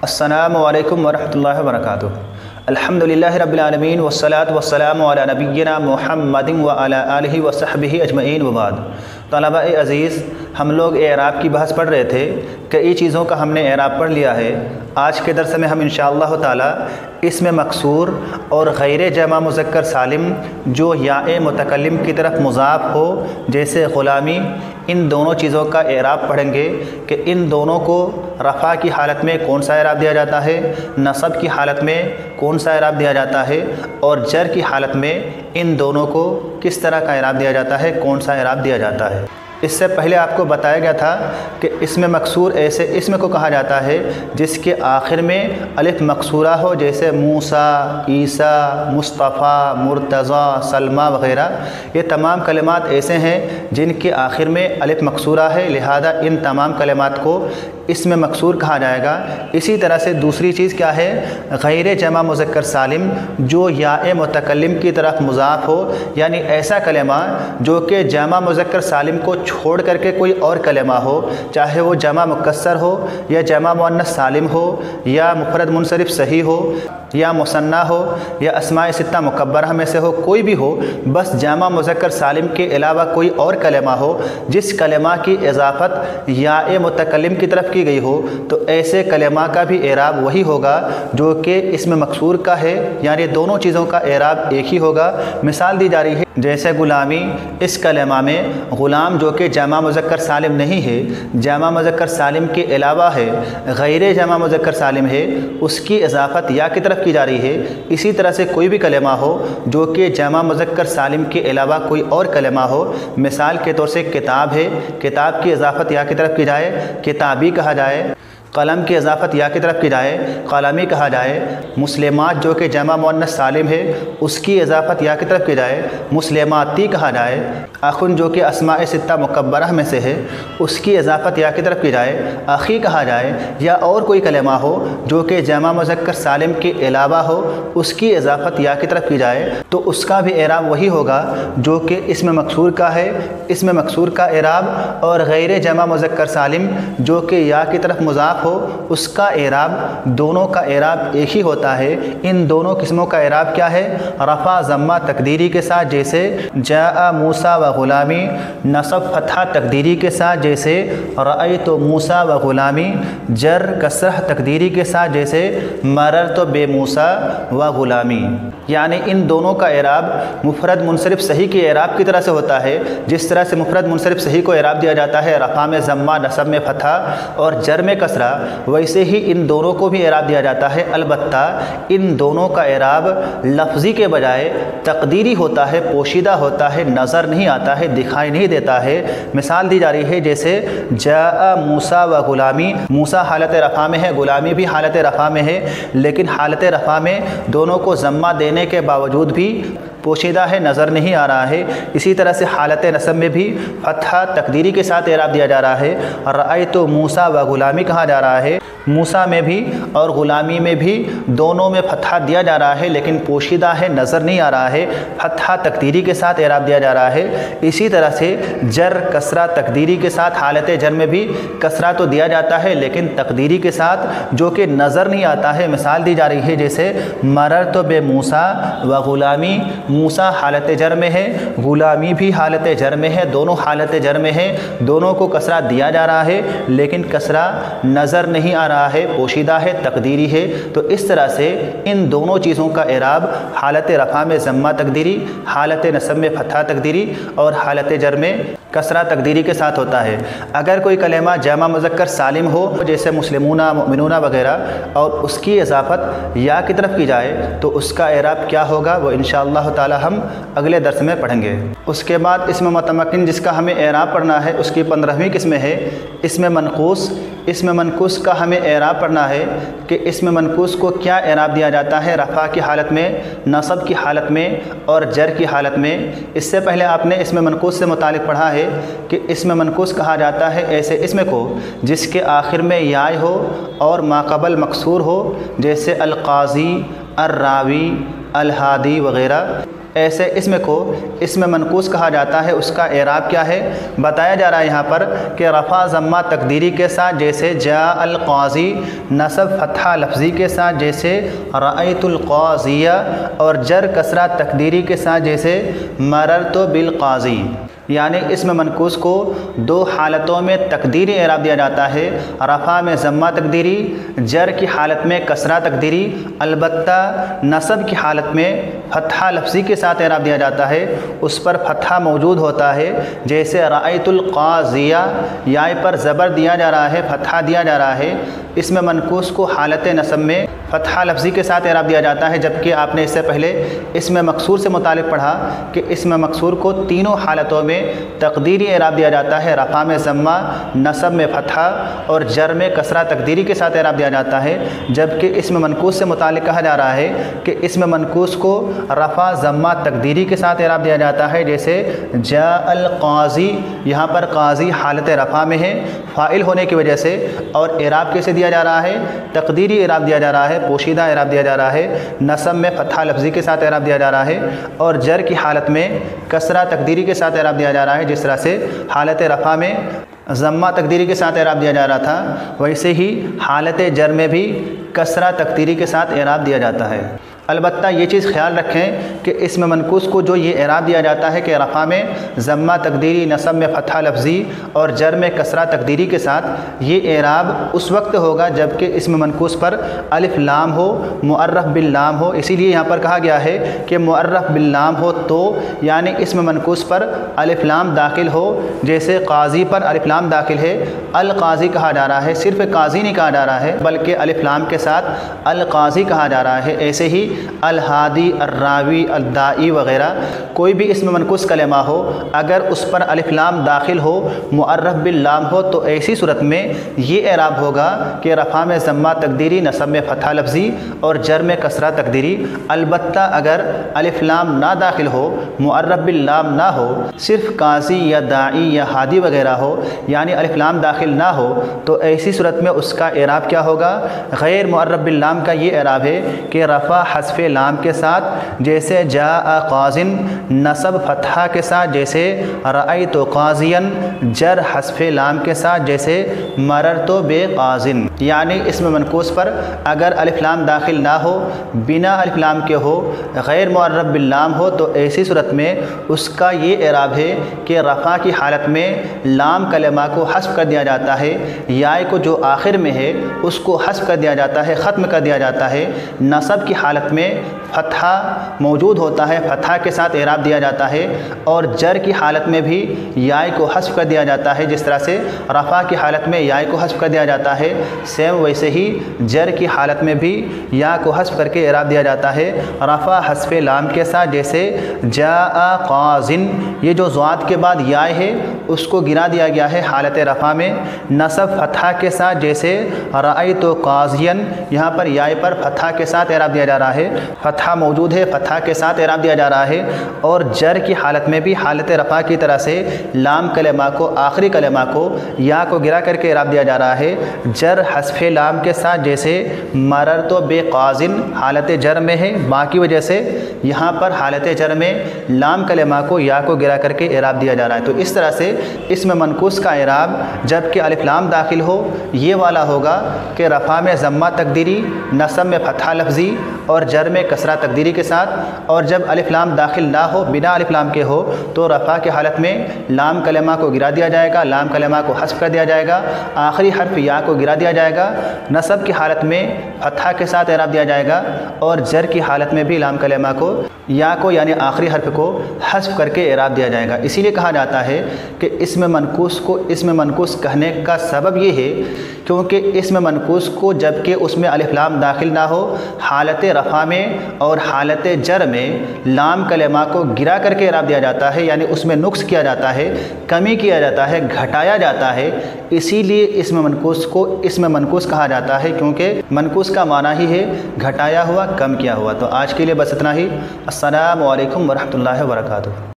अस्सलामु अलैकुम वरहमतुल्लाहि वबरकातुहू। अल्हम्दुलिल्लाहि रब्बिल आलमीन वस्सलातु वस्सलामु अला नबिय्यिना मुहम्मदिन व अला आलिहि व सहबिहि अजमईन व बाद। तलबा-ए अज़ीज़, हम लोग एराब की बहस पढ़ रहे थे। कई चीज़ों का हमने एराब पढ़ लिया है। आज के दर्स में हम इंशाअल्लाह ताला इसमें मकसूर और गैर जमा मुज़क्कर सालिम जो या-ए मुतकल्लिम की तरफ मुज़ाफ़ हो, जैसे ग़ुलामी, इन दोनों चीज़ों का एराब पढ़ेंगे कि इन दोनों को रफ़ा की हालत में कौन सा एराब दिया जाता है, नसब की हालत में कौन सा एराब दिया जाता है, और जर की हालत में इन दोनों को किस तरह का एराब दिया जाता है, कौन सा एराब दिया जाता है। इससे पहले आपको बताया गया था कि इसमें मकसूर ऐसे इसम को कहा जाता है जिसके आखिर में अलिफ मकसूरा हो, जैसे मूसा, ईसा, मुस्तफ़ा, मुर्तज़ा, सलमा वग़ैरह। ये तमाम कलिमात ऐसे हैं जिनके आखिर में अलिफ मकसूरा है, लिहाजा इन तमाम कलिमात को इसमें मकसूर कहा जाएगा। इसी तरह से दूसरी चीज़ क्या है, गैर जमा मुज़क्कर सालिम जो या-ए मुतकल्लिम की तरफ मुज़ाफ़ हो, यानी ऐसा कलिमा जो कि जमा मुज़क्कर सालिम को छोड़ करके कोई और कलिमा हो, चाहे वो जमा मुकस्सर हो या जमा मुअन्नस सालिम हो या मुफ़रद मुनसरिफ सही हो या मुसन्ना हो या अस्माए सित्ता मुकब्बरा में से हो, कोई भी हो, बस जमा मुज़क्कर सालिम के अलावा कोई और कलिमा हो जिस कलिमा की इजाफ़त या-ए मुतकल्लिम की तरफ की गई हो, तो ऐसे कलिमा का भी एराब वही होगा जो कि इसमें मकसूर का है, यानी दोनों चीज़ों का एराब एक ही होगा। मिसाल दी जा रही है, जैसे ग़ुलामी, इस कलिमा में ग़ुलाम जो कि जमा मुज़क्कर सालिम नहीं है, जमा मुज़क्कर सालिम के अलावा है, गैर जमा मुज़क्कर सालिम है, उसकी इजाफ़त या की तरफ की जा रही है। इसी तरह से कोई भी कलिमा हो जो कि जमा मुज़क्कर सालिम के अलावा कोई और कलिमा हो, मिसाल के तौर से किताब है, किताब की इजाफ़त या की तरफ की जाए किताबी कहा जाए, कलम की इजाफ़त या की तरफ की जाए कलमी कहा जाए, मुस्लिमात जो कि जमा मुअन्नस सालिम है उसकी इजाफ़त या की तरफ की जाए मुस्लिमाती कहा जाए, अखुन जो कि अस्माए सित्ता मुकब्बरा में से है उसकी इजाफ़त या की तरफ की जाए अखी कहा जाए, या और कोई कलिमा हो जो कि जमा मुज़क्कर सालिम के अलावा हो उसकी इजाफ़त या की तरफ की जाए, तो उसका भी एराब वही होगा जो कि इसमें मकसूर का है, इसमें मकसूर का एराब, और गैर जमा मुज़क्कर सालिम जो कि या की तरफ मुज़ाफ़ हो उसका एराब, दोनों का एराब एक ही होता है। इन दोनों किस्मों का एराब क्या है, रफ़ा ज़म्मा तकदीरी के साथ, जैसे जा मूसा व ग़ुलामी, नसब फतहा तकदीरी के साथ, जैसे रअयतु मूसा व ग़ुलामी, जर कसरह तकदीरी के साथ, जैसे मररतु बे मूसा व ग़ुलामी। यानी इन दोनों का एराब मुफ़रद मुनसरिफ सही के एराब की तरह से होता है। जिस तरह से मुफ़रद मुनसरिफ सही को एराब दिया जाता है रफ़ा में ज़म्मा, नसब में फतहा और जर में कसरा, वैसे ही इन दोनों को भी एराब दिया जाता है। अलबत्ता इन दोनों का एराब लफ्ज़ी के बजाय तकदीरी होता है, पोशीदा होता है, नज़र नहीं आता है, दिखाई नहीं देता है। मिसाल दी जा रही है, जैसे जा मूसा व ग़ुलामी, मूसा हालत रफ़ा में है, ग़ुलामी भी हालत रफ़ा में है, लेकिन हालत रफ़ा में दोनों को ज़म्मा देने के बावजूद भी पोशीदा है, नज़र नहीं आ रहा है। इसी तरह से हालत नसब में भी फतहा तकदीरी के साथ एराब दिया जा रहा है। रअयतु मूसा व ग़ुलामी कहा जा रहा है, मूसा में भी और ग़ुलामी में भी दोनों में फतहा दिया जा रहा है, लेकिन पोशीदा है, नज़र नहीं आ रहा है, फतहा तकदीरी के साथ एराब दिया जा रहा है। इसी तरह से जर कसरा तकदीरी के साथ, हालत जर में भी कसरा तो दिया जाता है लेकिन तकदीरी के साथ, जो कि नज़र नहीं आता है। मिसाल दी जा रही है, जैसे मररतु बे मूसा व ग़ुलामी, मूसा हालत जर में है, ग़ुलामी भी हालत जर में है, दोनों हालत जर में है, दोनों को कसरा दिया जा रहा है लेकिन कसरा नज़र नहीं आ रहा है, पोशीदा है, तकदीरी है। तो इस तरह से इन दोनों चीज़ों का एराब हालत रफ़ा में ज़म्मा तकदीरी, हालत नसब में फतहा तकदीरी और हालत जर में कसरा तकदीरी के साथ होता है। अगर कोई कलिमा जमा मुज़क्कर सालिम हो, जैसे मुस्लिमूना, मुमिनूना वग़ैरह, और उसकी इजाफ़त या की तरफ की जाए, तो उसका एराब क्या होगा वो इंशाअल्लाह ताला हम अगले दर्स में पढ़ेंगे। उसके बाद इसमें मुतमक्किन जिसका हमें एराब पढ़ना है उसकी 15वीं किस्म है इसमें मनकूस। इसमें मनकूस का हमें एराब पढ़ना है कि इसमें मनकूस को क्या एराब दिया जाता है रफ़ा की हालत में, नसब की हालत में और जर की हालत में। इससे पहले आपने इसमें मनकूस से मुतालिक पढ़ा है कि इसमें मनकूस कहा जाता है ऐसे इसमें को जिसके आखिर में याय हो और माक़बल मकसूर हो, जैसे अलक़ाज़ी, अर्रावी, अलहादी वग़ैरह। ایسے اسم کو اسم منقوص کہا جاتا ہے۔ اس کا اعراب کیا ہے بتایا جا رہا ہے یہاں پر کہ رفع ضمہ تقدیری کے ساتھ جیسے جاء القاضی، نصب فتحہ لفظی کے ساتھ جیسے رأیت القاضیہ، اور جر کسرہ تقدیری کے ساتھ جیسے مررت بالقاضی۔ یعنی اسم منقوص کو دو حالتوں میں تقدیری اعراب دیا جاتا ہے، رفع میں ضمہ تقدیری، جر کی حالت میں کسرہ تقدیری، البتہ نصب کی حالت میں فتحہ لفظی کے ساتھ اعراب دیا جاتا ہے، اس پر فتحہ موجود ہوتا ہے، جیسے رأیت القاضیہ، یا پر زبر دیا جا رہا ہے، فتحہ دیا جا رہا ہے۔ اسم منقوص کو حالت نصب میں فتحہ لفظی کے ساتھ اعراب دیا جاتا ہے، جبکہ آپ نے اس سے پہلے اسم مکسور سے متعلق پڑھا کہ اسم مکسور کو تینوں حالتوں میں تقدیری اعراب دیا جاتا ہے، رفع میں ضمہ، نصب میں فتحہ اور جر میں کسرہ تقدیری کے ساتھ اعراب دیا جاتا ہے، جبکہ اسم منقوص سے متعلق کہا جا رہا ہے کہ اسم منقوص کو رفع ضمہ تقدیری کے ساتھ اعراب دیا جاتا ہے، جیسے جاء القاضی، یہاں پر قاضی حالت رفع میں ہے فاعل ہونے کی وجہ سے، اور اعراب کیسے دیا جا رہا ہے تقدیری اعراب دیا جا رہا ہے، پوشیدہ اعراب دیا جا رہا ہے، نصب میں فتحہ لفظی کے ساتھ اعراب دیا جا رہا ہے، اور جر کی حالت میں کسرہ تقدیری کے ساتھ اعراب دیا جا رہا ہے۔ جس طرح سے حالت رفع میں ضمہ تقدیری کے ساتھ اعراب دیا جا رہا تھا، ویسے ہی حالت جر میں بھی کسرہ تقدیری کے ساتھ اعراب دیا جاتا ہے۔ البتہ یہ چیز خیال رکھیں کہ اسم منقوص کو جو یہ اعراب دیا جاتا ہے کہ رفع میں ضمہ تقدیری، نصب میں فتحہ لفظی اور جر میں کسرہ تقدیری کے ساتھ، یہ اعراب اس وقت ہوگا جب کہ اسم منقوص پر الف لام ہو، معرف باللام ہو۔ اسی لیے یہاں پر کہا گیا ہے کہ معرف باللام ہو تو، یعنی اسم منقوص پر الف لام داخل ہو، جیسے قاضی پر الف لام داخل ہے، القاضی کہا جا رہا ہے، صرف قاضی نہیں کہا جا رہا ہے بلکہ الف لام کے ساتھ القاضی کہا جا رہا ہے۔ ایسے ہی الہادی، الراوی، الدائی وغیرہ کوئی بھی اسم منقوص کلمہ ہو، اگر اس پر الف لام داخل ہو، معرف باللام ہو، تو ایسی صورت میں یہ اعراب ہوگا کہ رفع میں ضمہ تقدیری، نصب میں فتحہ لفظی اور جر میں کسرہ تقدیری۔ البتہ اگر الف لام نہ داخل ہو، معرف باللام نہ ہو، صرف قاضی یا داعی یا ہادی وغیرہ ہو، یعنی الف لام داخل نہ ہو، تو ایسی صورت میں اس کا اعراب کیا ہوگا؟ غیر معرف باللام کا یہ اعراب ہے کہ رفع حذف لام کے ساتھ جیسے جاء قاضن، نصب فتحہ کے ساتھ جیسے رأیت قاضیا، جر حذف لام کے ساتھ جیسے مررت بقاضن۔ یعنی اسم منقوص پر اگر الف لام داخل نہ ہو، بنا الف لام کے ہو، غیر معرف باللام ہو، تو ایسی صورت میں اس کا یہ اعراب ہے کہ رفع کی حالت میں لام کلمہ کو حذف کر دیا جاتا ہے، یا کو جو آخر میں ہے اس کو حذف کر دیا جاتا ہے، ختم کر دیا جاتا ہے۔ نصب کی حالت میں فتحہ موجود ہوتا ہے، فتحہ کے ساتھ اعراب دیا جاتا ہے، اور جر کی حالت میں بھی یا کو حذف کر دیا جاتا ہے، جس طرح سے رفع کی حالت میں یا کو حذف کر دیا جاتا ہے، سیم ویسے ہی جر کی حالت میں بھی یا کو حذف کر کے اعراب دیا جاتا ہے رفع حذف لام کے ساتھ جیسے جاء قاضن۔ یہ جو ضاد کے بعد یا ہے اس کو گرا دیا گیا ہے حالت رفع میں، نصب فتحہ کے ساتھ جیسے رأیت قاضیا، یہاں پر یا پر فتحہ کے ساتھ اعراب دیا جا رہا ہے، فتحہ موجود ہے، فتحہ کے ساتھ اعراب دیا جا رہا ہے، اور جر کی حالت میں بھی حالت رفع کی طرح سے لام کلمہ کو، آخری کلمہ کو یا کو گرا کر کے اعراب دیا جا رہا ہے، جر حذف لام کے ساتھ جیسے مررت بقاضن، حالت جر میں ہے، با کی وجہ سے یہاں پر حالت جر میں لام کلمہ کو یا کو گرا کر کے اعراب دیا جا رہا ہے۔ تو اس طرح سے اسم منقوص کا اعراب جب کہ الف لام داخل ہو یہ والا ہوگا کہ رفع میں ضمہ تقدیری، نصب میں فتحہ لفظی اور جر میں کسرہ تقدیری کے ساتھ، اور جب الف لام داخل نہ ہو، بنا الف لام کے ہو، تو رفع کی حالت میں لام کلمہ کو گرا دیا جائے گا، لام کلمہ کو حذف کر دیا جائے گا، آخری حرف یا کو گرا دیا جائے گا، نصب کی حالت میں فتحہ کے ساتھ اعراب دیا جائے گا، اور جر کی حالت میں بھی لام کلمہ کو یا کو یعنی آخری حرف کو حذف کر کے اعراب دیا جائے گا۔ اسی لیے کہا جاتا ہے کہ اسم منقوص کو اسم منقوص کہنے کا سبب یہ ہے کیونکہ اسم منقوص کو جب کہ اس میں الف لام داخل نہ ہو، حالت رفع میں اور حالت جر میں لام کلمہ کو گرا کر کے اعراب دیا جاتا ہے، یعنی اس میں نقص کیا جاتا ہے، کمی کیا جاتا ہے، گھٹایا جاتا ہے۔ اسی لیے اسم منقوص کو اسم منقوص کہا جاتا ہے کیونکہ منقوص کا معنی ہی ہے گھٹایا ہوا، کم کیا ہوا۔ تو آج کے لیے بس اتنا ہی۔ السلام علیکم ورحمۃ اللہ وبرکاتہ۔